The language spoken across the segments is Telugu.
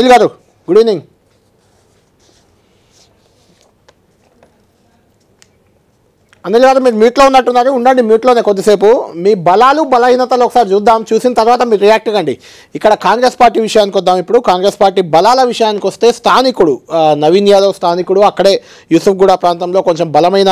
అనిల్ గారు గుడ్ ఈవినింగ్. అనిల్ గారు మీరు మ్యూట్లో ఉన్నట్టున్నారు, ఉండండి మ్యూట్లోనే కొద్దిసేపు. మీ బలాలు బలహీనతలు ఒకసారి చూద్దాం, చూసిన తర్వాత మీరు రియాక్ట్ కండి. ఇక్కడ కాంగ్రెస్ పార్టీ విషయానికి వద్దాం. ఇప్పుడు కాంగ్రెస్ పార్టీ బలాల విషయానికి వస్తే స్థానికుడు నవీన్ యాదవ్ స్థానికుడు, అక్కడే యూసుఫ్గూడ ప్రాంతంలో కొంచెం బలమైన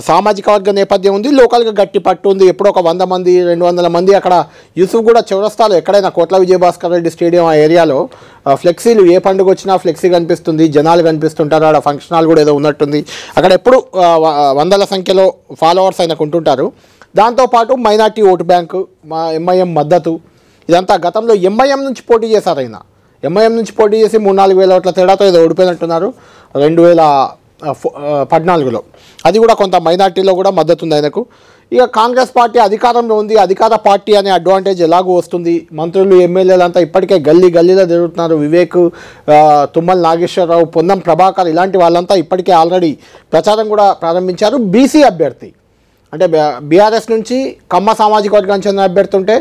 సామాజిక వర్గ నేపథ్యం ఉంది, లోకల్గా గట్టి పట్టు ఉంది. ఎప్పుడో ఒక 100 మంది 200 మంది అక్కడ యూసుఫ్గూడ చౌరస్తాలో ఎక్కడైనా కోట్ల విజయభాస్కర్ రెడ్డి స్టేడియం ఆ ఏరియాలో ఫ్లెక్సీలు, ఏ పండుగ వచ్చినా ఫ్లెక్సీ కనిపిస్తుంది, జనాలు కనిపిస్తుంటారు. ఆడ ఫంక్షన్ హాల్ కూడా ఏదో ఉన్నట్టుంది. అక్కడ ఎప్పుడు వందల సంఖ్యలో ఫాలోవర్స్ ఆయనకు ఉంటుంటారు. దాంతోపాటు మైనార్టీ ఓటు బ్యాంకు, మా ఎంఐఎం మద్దతు, ఇదంతా గతంలో ఎంఐఎం నుంచి పోటీ చేశారు. ఆయన ఎంఐఎం నుంచి పోటీ చేసి 3-4 వేల ఓట్ల తేడాతో ఏదో ఓడిపోయినట్టున్నారు 2014లో. అది కూడా కొంత మైనార్టీలో కూడా మద్దతు ఉంది ఆయనకు. ఇక కాంగ్రెస్ పార్టీ అధికారంలో ఉంది, అధికార పార్టీ అనే అడ్వాంటేజ్ ఎలాగూ వస్తుంది. మంత్రులు ఎమ్మెల్యేలు అంతా ఇప్పటికే గల్లీలో తిరుగుతున్నారు. వివేక్, తుమ్మల నాగేశ్వరరావు, పొన్నం ప్రభాకర్ ఇలాంటి వాళ్ళంతా ఇప్పటికే ఆల్రెడీ ప్రచారం కూడా ప్రారంభించారు. బీసీ అభ్యర్థి అంటే బీఆర్ఎస్ నుంచి కమ్మ సామాజిక వర్గానికి చెందిన అభ్యర్థి ఉంటే,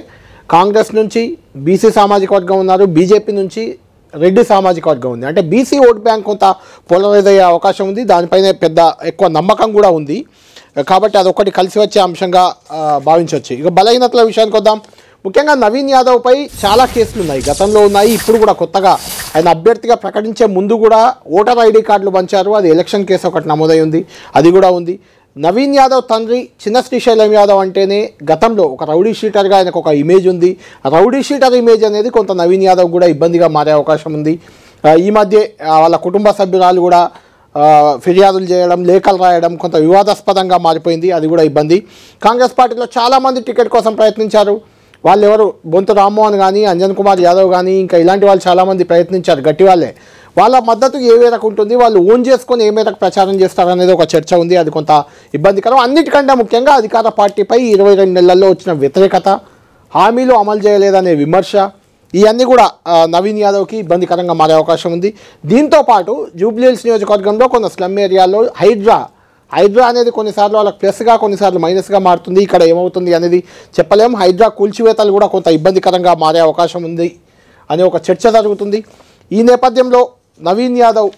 కాంగ్రెస్ నుంచి బీసీ సామాజిక వర్గం ఉన్నారు, బీజేపీ నుంచి రెడ్డి సామాజిక వర్గం ఉంది. అంటే బీసీ ఓట్ బ్యాంక్ కొంత పోలరైజ్ అయ్యే అవకాశం ఉంది. దానిపైనే ఎక్కువ నమ్మకం కూడా ఉంది. కాబట్టి అదొకటి కలిసి వచ్చే అంశంగా భావించవచ్చు. ఇక బలహీనతల విషయానికి వద్దాం. ముఖ్యంగా నవీన్ యాదవ్పై చాలా కేసులు ఉన్నాయి, గతంలో ఉన్నాయి, ఇప్పుడు కూడా కొత్తగా ఆయన అభ్యర్థిగా ప్రకటించే ముందు కూడా ఓటర్ ఐడి కార్డులు పంచారు. అది ఎలక్షన్ కేసు ఒకటి నమోదై ఉంది, అది కూడా ఉంది. నవీన్ యాదవ్ తండ్రి చిన్న శ్రీశైలం యాదవ్ అంటేనే గతంలో ఒక రౌడీ షీటర్గా ఆయనకు ఒక ఇమేజ్ ఉంది. రౌడీ షీటర్ ఇమేజ్ అనేది కొంత నవీన్ యాదవ్ కూడా ఇబ్బందిగా మారే అవకాశం ఉంది. ఈ మధ్య వాళ్ళ కుటుంబ సభ్యురాలు కూడా ఫిర్యాదులు చేయడం, లేఖలు రాయడం కొంత వివాదాస్పదంగా మారిపోయింది, అది కూడా ఇబ్బంది. కాంగ్రెస్ పార్టీలో చాలామంది టికెట్ కోసం ప్రయత్నించారు. వాళ్ళు ఎవరు, బొంతు రామ్మోహన్ కానీ, అంజన్ కుమార్ యాదవ్ కానీ, ఇంకా ఇలాంటి వాళ్ళు చాలామంది ప్రయత్నించారు, గట్టి వాళ్ళే. వాళ్ళ మద్దతు ఏ మేరకు ఉంటుంది, వాళ్ళు ఓన్ చేసుకొని ఏ మేరకు ప్రచారం చేస్తారనేది ఒక చర్చ ఉంది, అది కొంత ఇబ్బందికరం. అన్నిటికంటే ముఖ్యంగా అధికార పార్టీపై 22 నెలల్లో వచ్చిన వ్యతిరేకత, హామీలు అమలు చేయలేదనే విమర్శ, ఇవన్నీ కూడా నవీన్ యాదవ్కి ఇబ్బందికరంగా మారే అవకాశం ఉంది. దీంతోపాటు జూబ్లీహిల్స్ నియోజకవర్గంలో కొన్ని స్లమ్ ఏరియాలో హైడ్రా అనేది కొన్నిసార్లు వాళ్ళకి ప్లస్గా, కొన్నిసార్లు మైనస్గా మారుతుంది. ఇక్కడ ఏమవుతుంది అనేది చెప్పలేము. హైడ్రా కూల్చివేతలు కూడా కొంత ఇబ్బందికరంగా మారే అవకాశం ఉంది అనే ఒక చర్చ జరుగుతుంది. ఈ నేపథ్యంలో నవీన్ యాదవ్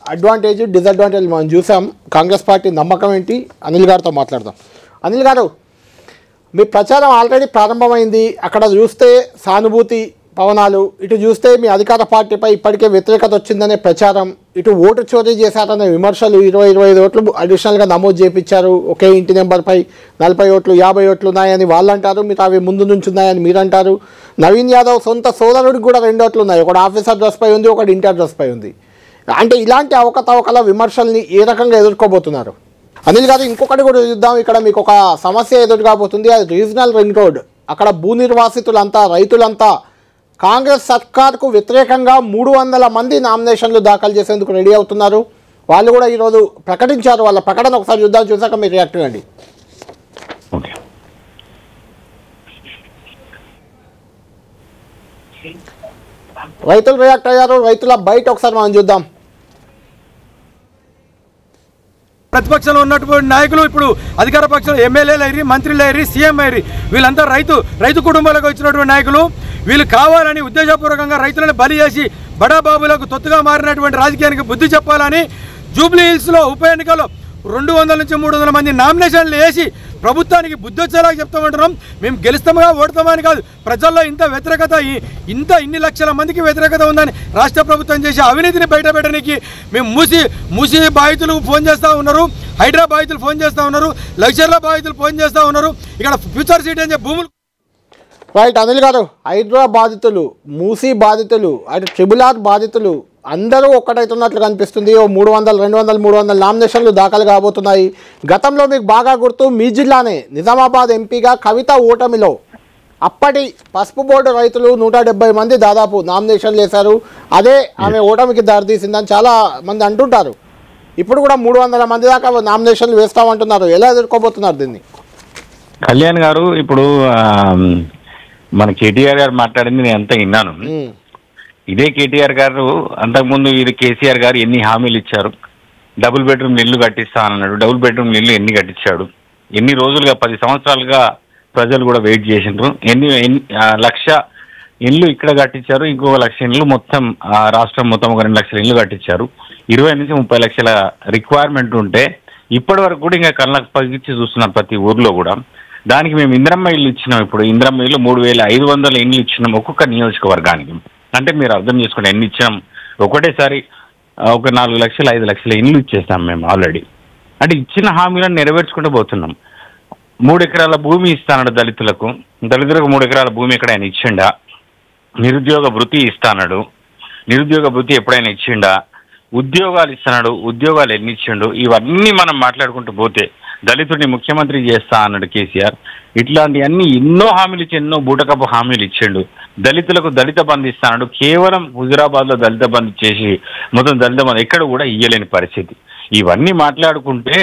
అడ్వాంటేజ్, డిసడ్వాంటేజ్ మనం చూసాం. కాంగ్రెస్ పార్టీ నమ్మకం ఏంటి, అనిల్ గారితో మాట్లాడదాం. అనిల్ గారు, మీ ప్రచారం ఆల్రెడీ ప్రారంభమైంది. అక్కడ చూస్తే సానుభూతి పవనాలు, ఇటు చూస్తే మీ అధికార పార్టీపై ఇప్పటికే వ్యతిరేకత వచ్చిందనే ప్రచారం, ఇటు ఓటు చోరీ చేశారనే విమర్శలు. 20-25 ఓట్లు అడిషనల్గా నమోదు చేయించారు. ఒకే ఇంటి నెంబర్పై 40 ఓట్లు 50 ఓట్లు ఉన్నాయని వాళ్ళు అంటారు, మీరు అవి ముందు నుంచి ఉన్నాయని మీరు అంటారు. నవీన్ యాదవ్ సొంత సోదరుడికి కూడా 2 ఓట్లు ఉన్నాయి, ఒకటి ఆఫీసర్ డ్రెస్పై ఉంది, ఒకటి ఇంటర్ డ్రెస్పై ఉంది. అంటే ఇలాంటి అవకతవకల విమర్శల్ని ఏ రకంగా ఎదుర్కోబోతున్నారు? అనిల్ గారు, ఇంకొకటి కూడా చూద్దాం. ఇక్కడ మీకు ఒక సమస్య ఎదురుగాబోతుంది, అది రీజనల్ రింగ్ రోడ్. అక్కడ భూ నిర్వాసితులంతా, రైతులంతా కాంగ్రెస్ సర్కార్కు వ్యతిరేకంగా 300 మంది నామినేషన్లు దాఖలు చేసేందుకు రెడీ అవుతున్నారు. వాళ్ళు కూడా ఈరోజు ప్రకటించారు. వాళ్ళ ప్రకటన ఒకసారి చూద్దాం, చూసాక మీరు రియాక్ట్ అవ్వండి. రైతులు రియాక్ట్ అయ్యారు. రైతుల బయట ఒకసారి మనం చూద్దాం. ప్రతిపక్షంలో ఉన్నటువంటి నాయకులు ఇప్పుడు అధికార పక్షంలో ఎమ్మెల్యేలు అయ్యి, మంత్రులు అయ్యి, సీఎం అయ్యి, వీళ్ళంతా రైతు కుటుంబాలకు వచ్చినటువంటి నాయకులు. వీళ్ళు కావాలని ఉద్దేశపూర్వకంగా రైతులను బలి చేసి బడాబాబులకు తొత్తుగా మారినటువంటి రాజకీయానికి బుద్ధి చెప్పాలని జూబ్లీహిల్స్లో ఉప ఎన్నికల్లో 200 నుంచి 300 మంది నామినేషన్లు వేసి ప్రభుత్వానికి బుద్ధి వచ్చేలాగా చెప్తామంటున్నాం. మేము గెలుస్తాముగా ఓడతామని కాదు, ప్రజల్లో ఇంత వ్యతిరేకత, ఇన్ని లక్షల మందికి వ్యతిరేకత ఉందని రాష్ట్ర ప్రభుత్వం చేసే అవినీతిని బయటపెట్టడానికి మేము మూసి బాధితులు ఫోన్ చేస్తూ ఉన్నారు, హైడ్రా బాధితులు ఫోన్ చేస్తూ ఉన్నారు, లగ్జర్ల బాధితులు ఫోన్ చేస్తూ ఉన్నారు. ఇక్కడ ఫ్యూచర్ సిటీ అని భూములు. రైట్ అనిల్ గారు, హైడ్రా బాధితులు, మూసీ బాధితులు, అటు ట్రిబుల్ ఆర్ బాధితులు అందరూ ఒక్కటైతున్నట్లు కనిపిస్తుంది. 300 నామినేషన్లు దాఖలు కాబోతున్నాయి. గతంలో మీకు బాగా గుర్తు, మీ జిల్లానే నిజామాబాద్ ఎంపీగా కవిత ఓటమిలో అప్పటి పసుపు బోర్డు రైతులు 170 మంది దాదాపు నామినేషన్లు వేశారు. అదే ఆమె ఓటమికి దారితీసిందని చాలా మంది అంటుంటారు. ఇప్పుడు కూడా 300 మంది దాకా నామినేషన్లు వేస్తామంటున్నారు. ఎలా ఎదుర్కోబోతున్నారు దీన్ని? కళ్యాణ్ గారు, ఇప్పుడు మన కేటీఆర్ గారు మాట్లాడింది నేను అంతా విన్నాను. ఇదే కేటీఆర్ గారు అంతకుముందు ఇది కేసీఆర్ గారు ఎన్ని హామీలు ఇచ్చారు, డబుల్ బెడ్రూమ్ ఇల్లు కట్టిస్తా అన్నాడు. డబుల్ బెడ్రూమ్ ఇల్లు ఎన్ని కట్టించాడు? ఎన్ని రోజులుగా 10 సంవత్సరాలుగా ప్రజలు కూడా వెయిట్ చేసిండ్రు. 1,00,000 ఇల్లు ఇక్కడ కట్టించారు, ఇంకొక 1 లక్ష ఇల్లు మొత్తం రాష్ట్రం మొత్తం ఒక 2 లక్షల ఇల్లు కట్టించారు. 20 నుంచి 30 లక్షల రిక్వైర్మెంట్ ఉంటే ఇప్పటి వరకు కూడా ఇంకా కళ్ళకు పగిచ్చి చూస్తున్నారు ప్రతి ఊర్లో కూడా. దానికి మేము ఇందిరమ్మ ఇల్లు ఇచ్చినాం. ఇప్పుడు ఇందిరమ్మ ఇల్లు 3500 ఇల్లు ఇచ్చినాం ఒక్కొక్క నియోజకవర్గానికి. అంటే మీరు అర్థం చేసుకోండి ఎన్ని ఇచ్చినాం. ఒకటేసారి ఒక 4 లక్షలు 5 లక్షల ఇల్లు ఇచ్చేస్తాం మేము ఆల్రెడీ. అంటే ఇచ్చిన హామీలను నెరవేర్చుకుంటూ పోతున్నాం. 3 ఎకరాల భూమి ఇస్తాడు దళితులకు 3 ఎకరాల భూమి ఎక్కడైనా ఇచ్చిండా? నిరుద్యోగ వృత్తి ఇస్తాడు, నిరుద్యోగ వృత్తి ఎప్పుడైనా ఇచ్చిండా? ఉద్యోగాలు ఇస్తున్నాడు, ఉద్యోగాలు ఎన్ని ఇచ్చిండు? ఇవన్నీ మనం మాట్లాడుకుంటూ పోతే దళితుడిని ముఖ్యమంత్రి చేస్తా అన్నాడు కేసీఆర్. ఇట్లాంటి అన్ని ఎన్నో హామీలు ఇచ్చి ఎన్నో బూటకపు హామీలు ఇచ్చిండు. దళితులకు దళిత బంధు ఇస్తాడు, కేవలం హుజురాబాద్ లో దళిత బంధు చేసి మొత్తం దళిత బంధు ఎక్కడ కూడా ఇయ్యలేని పరిస్థితి. ఇవన్నీ మాట్లాడుకుంటే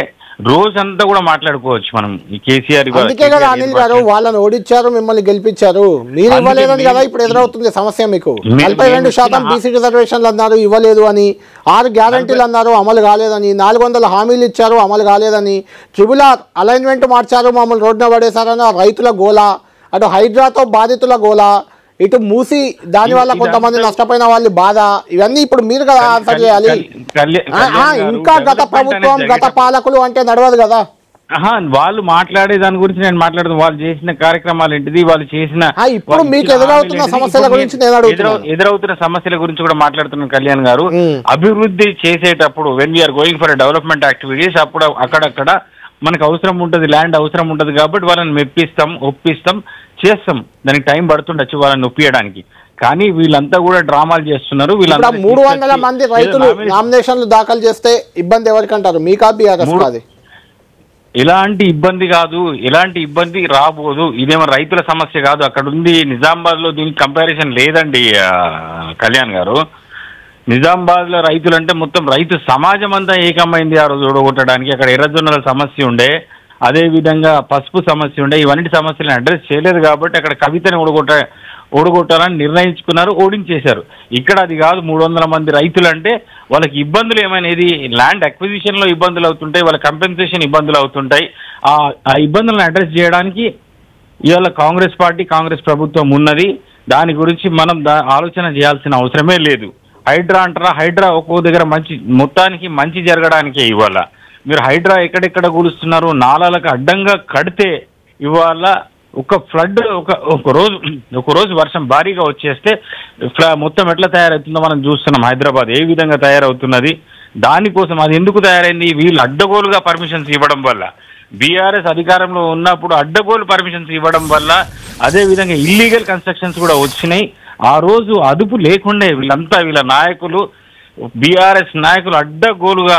రోజంతా కూడా మాట్లాడుకోవచ్చు మనం. ఈ కేసీఆర్ అందుకే కదా అనిల్ గారు వాళ్ళని ఓడించారు, మిమ్మల్ని గెలిపించారు. మీరు ఇవ్వలేదని కదా ఇప్పుడు ఎదురవుతుంది సమస్య. మీకు 42% బీసీ రిజర్వేషన్లు అన్నారు, ఇవ్వలేదు అని. 6 గ్యారంటీలు అన్నారు, అమలు కాలేదని. 400 హామీలు ఇచ్చారు, అమలు కాలేదని. ట్రిబుల్ ఆర్ అలైన్మెంట్ మార్చారు, మమ్మల్ని రోడ్డున పడేశారని రైతుల గోల. అటు హైడ్రాతో బాధితుల గోల, ఇటు మూసి దానివల్ల కొంతమంది నష్టపోయిన వాళ్ళ బాధ. ఇవన్నీ ఇప్పుడు మీరు కదా ఆన్సర్ చేయాలి. ఇంకా గత ప్రభుత్వం గత పాలకులు అంటే నడవదు కదా. వాళ్ళు మాట్లాడే దాని గురించి నేను మాట్లాడుతాను. వాళ్ళు చేసిన కార్యక్రమాలు ఏంటిది, వాళ్ళు చేసిన ఇప్పుడు మీకు ఎదురవుతున్న సమస్యల గురించి ఎదురవుతున్న సమస్యల గురించి కూడా మాట్లాడుతున్నాను కళ్యాణ్ గారు. అభివృద్ధి చేసేటప్పుడు when we are going for development activities అప్పుడు అక్కడక్కడ మనకు అవసరం ఉంటుంది, ల్యాండ్ అవసరం ఉంటుంది కాబట్టి వాళ్ళని మెప్పిస్తాం, ఒప్పిస్తాం, చేస్తాం. దానికి టైం పడుతుండొచ్చు వాళ్ళని ఒప్పియడానికి. కానీ వీళ్ళంతా కూడా డ్రామాలు చేస్తున్నారు. 300 మంది రైతులు నామినేషన్లు దాఖలు చేస్తే ఇబ్బంది ఎవరికంటారు? మీకా బీఆర్ఎస్? ఎలాంటి ఇబ్బంది కాదు, ఎలాంటి ఇబ్బంది రాబోదు. ఇదేమో రైతుల సమస్య కాదు. అక్కడ ఉంది నిజామాబాద్ లో దీనికి కంపారిజన్ లేదండి కళ్యాణ్ గారు. నిజామాబాద్ లో రైతులు అంటే మొత్తం రైతు సమాజం అంతా ఏకమైంది ఆ రోజు ఓడగొట్టడానికి. అక్కడ ఎర్రజొన్నల సమస్య ఉండే, అదే విధంగా పసుపు సమస్య ఉండే. ఇవన్నీ సమస్యలను అడ్రస్ చేయలేదు కాబట్టి అక్కడ కవితని ఓడగొట్టాలని నిర్ణయించుకున్నారు, ఓడించేశారు. ఇక్కడ అది కాదు. 300 మంది రైతులు అంటే వాళ్ళకి ఇబ్బందులు ఏమనేది ల్యాండ్ అక్విజిషన్ లో ఇబ్బందులు అవుతుంటాయి, వాళ్ళ కంపెన్సేషన్ ఇబ్బందులు అవుతుంటాయి. ఆ ఇబ్బందులను అడ్రస్ చేయడానికి ఇవాళ కాంగ్రెస్ పార్టీ, కాంగ్రెస్ ప్రభుత్వం ఉన్నది. దాని గురించి మనం ఆలోచన చేయాల్సిన అవసరమే లేదు. హైడ్రా అంటారా? హైడ్రా ఒక్కో దగ్గర మొత్తానికి మంచి జరగడానికే. ఇవాళ మీరు హైడ్రా ఎక్కడెక్కడ కూలుస్తున్నారు? నాలాలకు అడ్డంగా కడితే ఇవాళ ఒక ఫ్లడ్ ఒక రోజు వర్షం భారీగా వచ్చేస్తే మొత్తం ఎట్లా తయారవుతుందో మనం చూస్తున్నాం. హైదరాబాద్ ఏ విధంగా తయారవుతున్నది. దానికోసం అది ఎందుకు తయారైంది? వీళ్ళు అడ్డగోలుగా పర్మిషన్స్ ఇవ్వడం వల్ల, బీఆర్ఎస్ అధికారంలో ఉన్నప్పుడు అడ్డగోలు పర్మిషన్స్ ఇవ్వడం వల్ల, అదే విధంగా ఇల్లీగల్ కన్స్ట్రక్షన్స్ కూడా వచ్చినాయి. ఆ రోజు అదుపు లేకుండే వీళ్ళ నాయకులు, బీఆర్ఎస్ నాయకులు అడ్డగోలుగా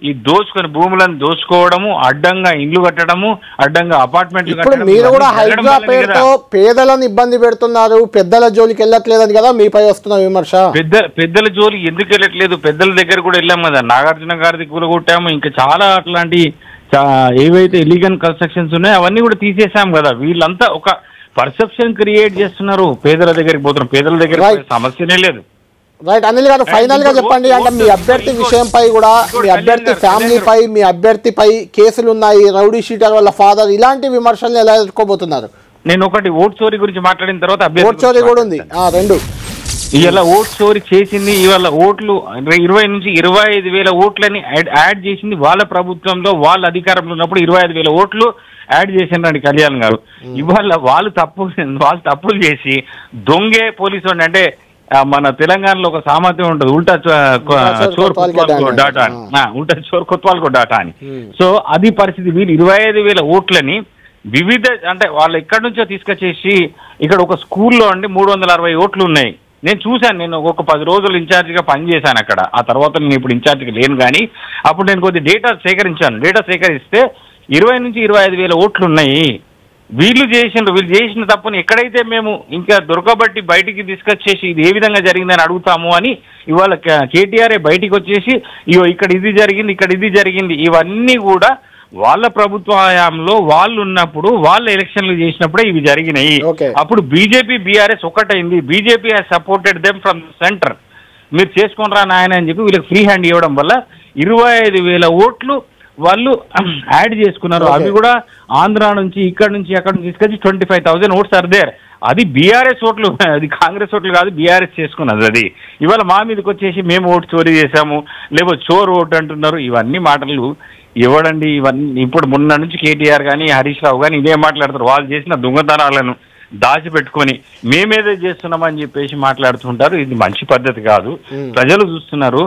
ఈ దోచుకొని భూములను దోచుకోవడము, అడ్డంగా ఇండ్లు కట్టడము, అడ్డంగా అపార్ట్మెంట్లు కట్టడం. మీరు కూడా హైడ్రా పేరుతో పేదలను ఇబ్బంది పెడుతున్నారు, పెద్దల జోలికి వెళ్ళట్లేదని కదా మీపై వస్తున్న విమర్శ. పెద్దల జోలికి ఎందుకు వెళ్ళట్లేదు? పెద్దల దగ్గర కూడా వెళ్ళాం కదా. నాగార్జున గారిది కూలగొట్టాము. ఇంకా చాలా అట్లాంటి ఏవైతే ఇల్లీగల్ కన్స్ట్రక్షన్స్ ఉన్నాయో అవన్నీ కూడా తీసేసాం కదా. వీళ్ళంతా ఒక పర్సెప్షన్ క్రియేట్ చేస్తున్నారు. పేదల దగ్గరికి పోతున్నారు. పేదల దగ్గర సమస్యనే లేదు. రైట్ అనిల్ గారు, ఫైనల్ గా చెప్పండి. అంటే మీ అభ్యర్థి విషయంపై కూడా, మీ అభ్యర్థి ఫ్యామిలీపై, మీ అభ్యర్థిపై కేసులు ఉన్నాయి, రౌడీ షీటర్ వాళ్ళ ఫాదర్, ఇలాంటి విమర్శలను ఎలా ఎదుర్కోబోతున్నారు? నేను ఒకటి ఓట్ చోరీ గురించి మాట్లాడిన తర్వాత ఓట్ చోరీ కూడా ఉంది. 2 ఇవాళ ఓట్ చోరీ చేసింది. ఇవాళ ఓట్లు 20 నుంచి 25,000 ఓట్లని యాడ్ చేసింది వాళ్ళ ప్రభుత్వంలో, వాళ్ళ అధికారంలో ఉన్నప్పుడు 25,000 ఓట్లు యాడ్ చేసిండ్రండి కళ్యాణ్ గారు. ఇవాళ వాళ్ళు తప్పులు చేసి దొంగే పోలీసు అంటే మన తెలంగాణలో ఒక సామర్థ్యం ఉంటుంది, ఉల్టా చోర్ కొత్వాల్కో డాటా అని. సో అది పరిస్థితి. వీళ్ళు 25,000 ఓట్లని వివిధ అంటే వాళ్ళు ఎక్కడి నుంచో తీసుకొచ్చేసి ఇక్కడ ఒక స్కూల్లో అండి 360 ఓట్లు ఉన్నాయి. నేను చూశాను. నేను ఒక 10 రోజులు ఇన్ఛార్జిగా పనిచేశాను అక్కడ. ఆ తర్వాత నేను ఇప్పుడు ఇన్ఛార్జిగా లేను. కానీ అప్పుడు నేను కొద్ది డేటా సేకరించాను. డేటా సేకరిస్తే 20 నుంచి 25,000 ఓట్లు ఉన్నాయి. వీళ్ళు చేసిన తప్పుని ఎక్కడైతే మేము ఇంకా దొరకబట్టి బయటికి తీసుకొచ్చేసి ఇది ఏ విధంగా జరిగిందని అడుగుతాము అని ఇవాళ కేటీఆర్ఏ బయటికి వచ్చేసి ఇక్కడ ఇది జరిగింది, ఇక్కడ ఇది జరిగింది, ఇవన్నీ కూడా వాళ్ళ ప్రభుత్వ హయాంలో వాళ్ళు ఉన్నప్పుడు వాళ్ళు ఎలక్షన్లు చేసినప్పుడే ఇవి జరిగినాయి. అప్పుడు బీజేపీ బీఆర్ఎస్ ఒకటైంది. BJP has supported them from centre. మీరు చేసుకుని రా నాయన అని చెప్పి వీళ్ళకి ఫ్రీ హ్యాండ్ ఇవ్వడం వల్ల 25,000 ఓట్లు వాళ్ళు యాడ్ చేసుకున్నారు. అవి కూడా ఆంధ్ర నుంచి, ఇక్కడ నుంచి, అక్కడ నుంచి తీసుకొచ్చి 25,000 ఓట్స్ ఆర్ దేర్. అది బీఆర్ఎస్ ఓట్లు, అది కాంగ్రెస్ ఓట్లు కాదు, బీఆర్ఎస్ చేసుకున్నది అది. ఇవాళ మా మీదకి వచ్చేసి మేము ఓటు చోరీ చేశాము, లేకపోతే చోరు ఓటు అంటున్నారు. ఇవన్నీ మాటలు ఇవ్వడండి. ఇవన్నీ ఇప్పుడు మొన్న నుంచి కేటీఆర్ కానీ హరీష్ రావు కానీ ఇదే మాట్లాడతారు. వాళ్ళు చేసిన దొంగతనాలను దాచిపెట్టుకొని మేమేదో చేస్తున్నామని చెప్పేసి మాట్లాడుతుంటారు. ఇది మంచి పద్ధతి కాదు. ప్రజలు చూస్తున్నారు.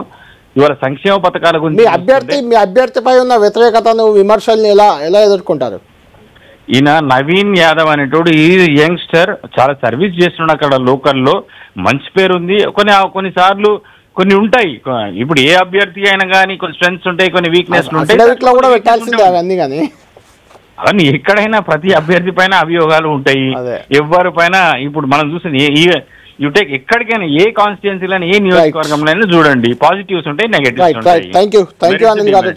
ఇవాళ సంక్షేమ పథకాల గురించి మీ అభ్యర్థిపై ఉన్న వ్యతిరేకతను, విమర్శల్ని ఎలా ఎదుర్కొంటారు? ఈయన నవీన్ యాదవ్ అనేటోడు ఈ యంగ్స్టర్ చాలా సర్వీస్ చేస్తున్నాడు అక్కడ లోకల్లో, మంచి పేరు ఉంది. కొన్నిసార్లు కొన్ని ఉంటాయి. ఇప్పుడు ఏ అభ్యర్థి అయినా కానీ కొన్ని స్ట్రెంగ్స్ ఉంటాయి, కొన్ని వీక్నెస్ ఉంటాయి. అవన్నీ ఎక్కడైనా ప్రతి అభ్యర్థి పైన అభియోగాలు ఉంటాయి. ఎవరి పైన ఇప్పుడు మనం చూసింది యూటేక్ ఎక్కడికైనా ఏ కాన్స్టిట్యున్సీలో ఏ నియోజకవర్గంలో చూడండి, పాజిటివ్స్ ఉంటాయి, నెగటివ్స్ ఉంటాయి. థ్యాంక్ యూ అనిల్ గారు.